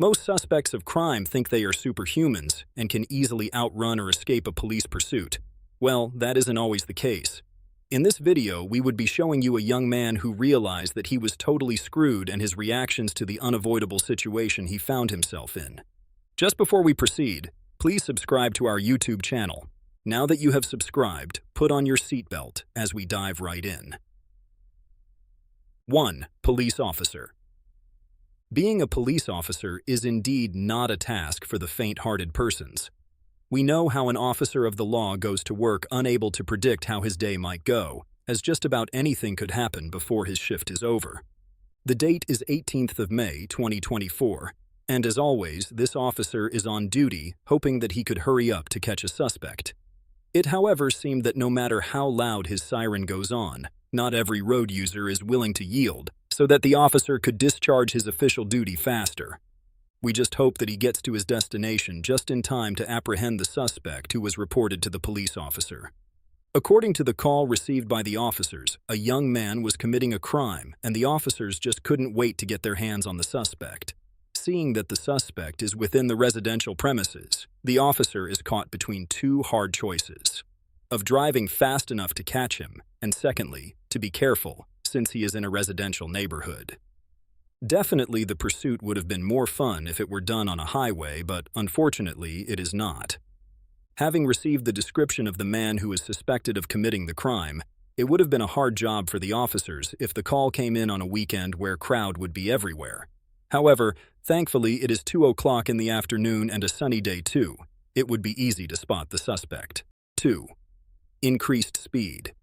Most suspects of crime think they are superhumans and can easily outrun or escape a police pursuit. Well, that isn't always the case. In this video, we would be showing you a young man who realized that he was totally screwed and his reactions to the unavoidable situation he found himself in. Just before we proceed, please subscribe to our YouTube channel. Now that you have subscribed, put on your seatbelt as we dive right in. 1. Police officer. Being a police officer is indeed not a task for the faint-hearted persons. We know how an officer of the law goes to work unable to predict how his day might go, as just about anything could happen before his shift is over. The date is 18th of May, 2024, and as always, this officer is on duty, hoping that he could hurry up to catch a suspect. It, however, seemed that no matter how loud his siren goes on, not every road user is willing to yield, so that the officer could discharge his official duty faster. We just hope that he gets to his destination just in time to apprehend the suspect who was reported to the police officer. According to the call received by the officers, a young man was committing a crime, and the officers just couldn't wait to get their hands on the suspect. Seeing that the suspect is within the residential premises, the officer is caught between two hard choices: of driving fast enough to catch him, and secondly, to be careful, since he is in a residential neighborhood. Definitely the pursuit would have been more fun if it were done on a highway, but unfortunately it is not. Having received the description of the man who is suspected of committing the crime, it would have been a hard job for the officers if the call came in on a weekend where crowd would be everywhere. However, thankfully it is 2 o'clock in the afternoon and a sunny day too. It would be easy to spot the suspect. 2. Increased speed.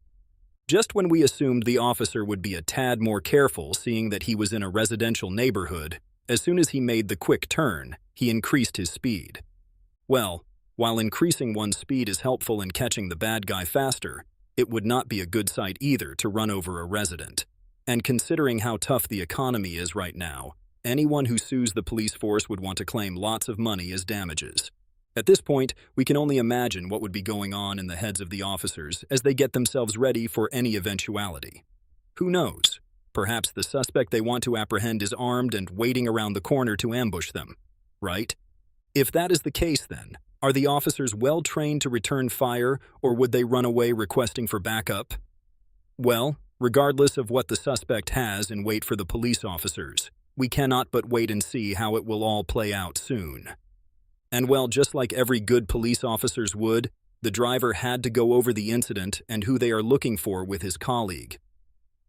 Just when we assumed the officer would be a tad more careful seeing that he was in a residential neighborhood, as soon as he made the quick turn, he increased his speed. Well, while increasing one's speed is helpful in catching the bad guy faster, it would not be a good sight either to run over a resident. And considering how tough the economy is right now, anyone who sues the police force would want to claim lots of money as damages. At this point, we can only imagine what would be going on in the heads of the officers as they get themselves ready for any eventuality. Who knows? Perhaps the suspect they want to apprehend is armed and waiting around the corner to ambush them, right? If that is the case then, are the officers well trained to return fire, or would they run away requesting for backup? Well, regardless of what the suspect has and wait for the police officers, we cannot but wait and see how it will all play out soon. And well, just like every good police officers would, the driver had to go over the incident and who they are looking for with his colleague.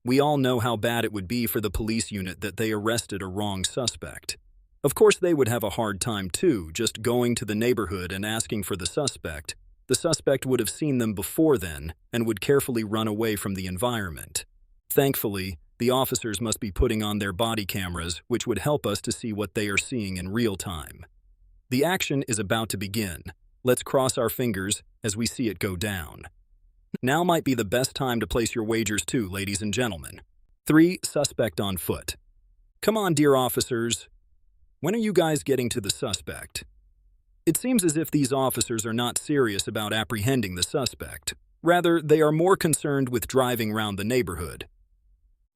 We all know how bad it would be for the police unit that they arrested a wrong suspect. Of course, they would have a hard time too, just going to the neighborhood and asking for the suspect. The suspect would have seen them before then and would carefully run away from the environment. Thankfully, the officers must be putting on their body cameras, which would help us to see what they are seeing in real time. The action is about to begin. Let's cross our fingers as we see it go down. Now might be the best time to place your wagers too, ladies and gentlemen. 3. Suspect on foot. Come on, dear officers. When are you guys getting to the suspect? It seems as if these officers are not serious about apprehending the suspect. Rather, they are more concerned with driving around the neighborhood.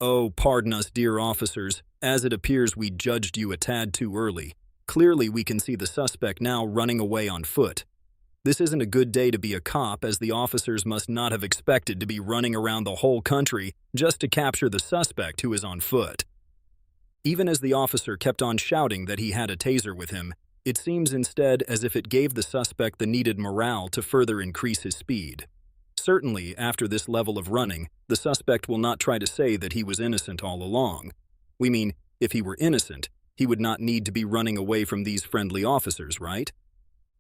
Oh, pardon us, dear officers, as it appears we judged you a tad too early. Clearly, we can see the suspect now running away on foot. This isn't a good day to be a cop, as the officers must not have expected to be running around the whole country just to capture the suspect who is on foot. Even as the officer kept on shouting that he had a taser with him, it seems instead as if it gave the suspect the needed morale to further increase his speed. Certainly, after this level of running, the suspect will not try to say that he was innocent all along. We mean, if he were innocent, he would not need to be running away from these friendly officers, right?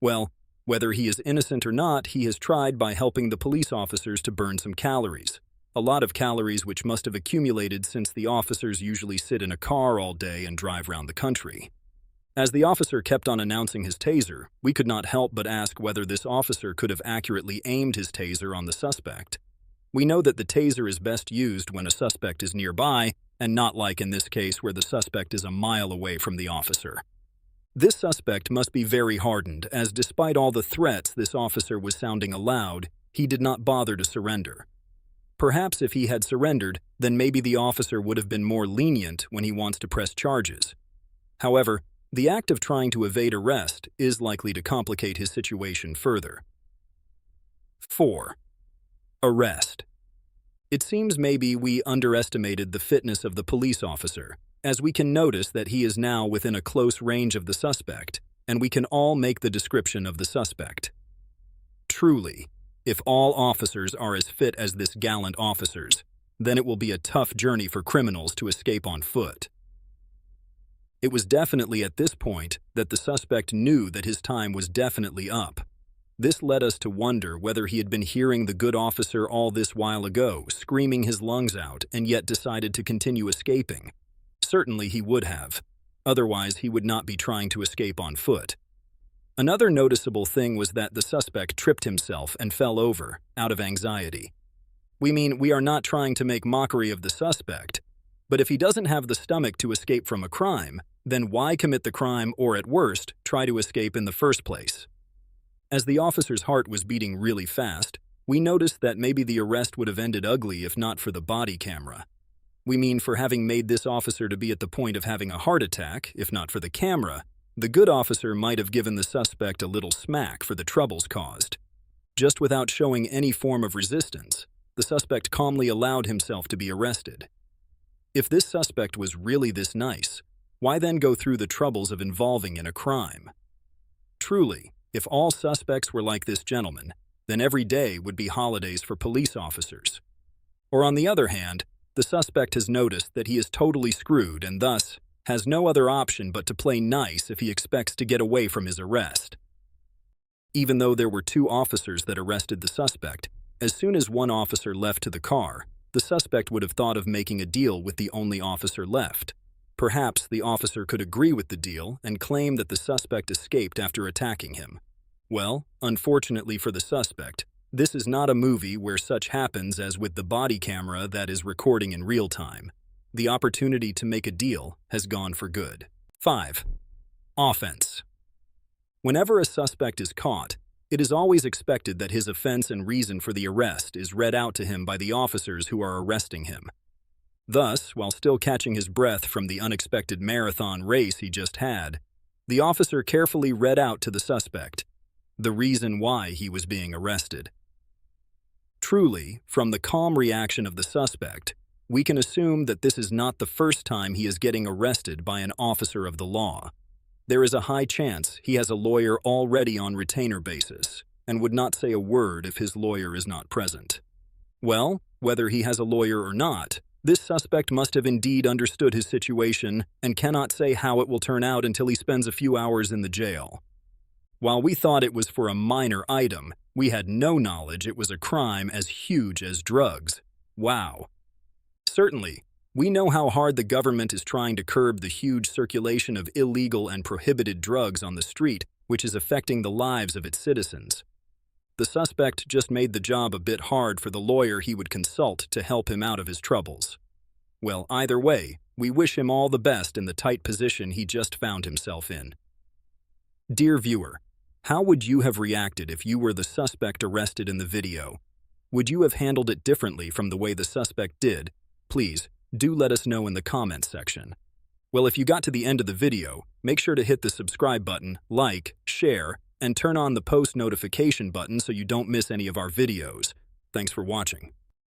Well, whether he is innocent or not, he has tried by helping the police officers to burn some calories. A lot of calories which must have accumulated since the officers usually sit in a car all day and drive around the country. As the officer kept on announcing his taser, we could not help but ask whether this officer could have accurately aimed his taser on the suspect. We know that the taser is best used when a suspect is nearby, and not like in this case where the suspect is a mile away from the officer. This suspect must be very hardened, as despite all the threats this officer was sounding aloud, he did not bother to surrender. Perhaps if he had surrendered, then maybe the officer would have been more lenient when he wants to press charges. However, The act of trying to evade arrest is likely to complicate his situation further. 4. Arrest. It seems maybe we underestimated the fitness of the police officer, as we can notice that he is now within a close range of the suspect, and we can all make the description of the suspect. Truly, if all officers are as fit as this gallant officer's, then it will be a tough journey for criminals to escape on foot. It was definitely at this point that the suspect knew that his time was definitely up. This led us to wonder whether he had been hearing the good officer all this while ago, screaming his lungs out, and yet decided to continue escaping. Certainly he would have. Otherwise, he would not be trying to escape on foot. Another noticeable thing was that the suspect tripped himself and fell over, out of anxiety. We are not trying to make mockery of the suspect, but if he doesn't have the stomach to escape from a crime, then why commit the crime or, at worst, try to escape in the first place? As the officer's heart was beating really fast, we noticed that maybe the arrest would have ended ugly if not for the body camera. For having made this officer to be at the point of having a heart attack, if not for the camera, the good officer might have given the suspect a little smack for the troubles caused. Just without showing any form of resistance, the suspect calmly allowed himself to be arrested. If this suspect was really this nice, why then go through the troubles of involving in a crime? Truly, if all suspects were like this gentleman, then every day would be holidays for police officers. Or on the other hand, the suspect has noticed that he is totally screwed and thus has no other option but to play nice if he expects to get away from his arrest. Even though there were 2 officers that arrested the suspect, as soon as one officer left to the car, the suspect would have thought of making a deal with the only officer left. Perhaps the officer could agree with the deal and claim that the suspect escaped after attacking him. Well, unfortunately for the suspect, this is not a movie where such happens as with the body camera that is recording in real time. The opportunity to make a deal has gone for good. 5. Offense. Whenever a suspect is caught, it is always expected that his offense and reason for the arrest is read out to him by the officers who are arresting him. Thus, while still catching his breath from the unexpected marathon race he just had, the officer carefully read out to the suspect the reason why he was being arrested. Truly, from the calm reaction of the suspect, we can assume that this is not the first time he is getting arrested by an officer of the law. There is a high chance he has a lawyer already on retainer basis and would not say a word if his lawyer is not present. Well, whether he has a lawyer or not, this suspect must have indeed understood his situation and cannot say how it will turn out until he spends a few hours in the jail. While we thought it was for a minor item, we had no knowledge it was a crime as huge as drugs. Wow. Certainly, we know how hard the government is trying to curb the huge circulation of illegal and prohibited drugs on the street, which is affecting the lives of its citizens. The suspect just made the job a bit hard for the lawyer he would consult to help him out of his troubles. Well, either way, we wish him all the best in the tight position he just found himself in. Dear viewer, how would you have reacted if you were the suspect arrested in the video? Would you have handled it differently from the way the suspect did? Please, do let us know in the comments section. Well, if you got to the end of the video, make sure to hit the subscribe button, like, share, and turn on the post notification button so you don't miss any of our videos. Thanks for watching.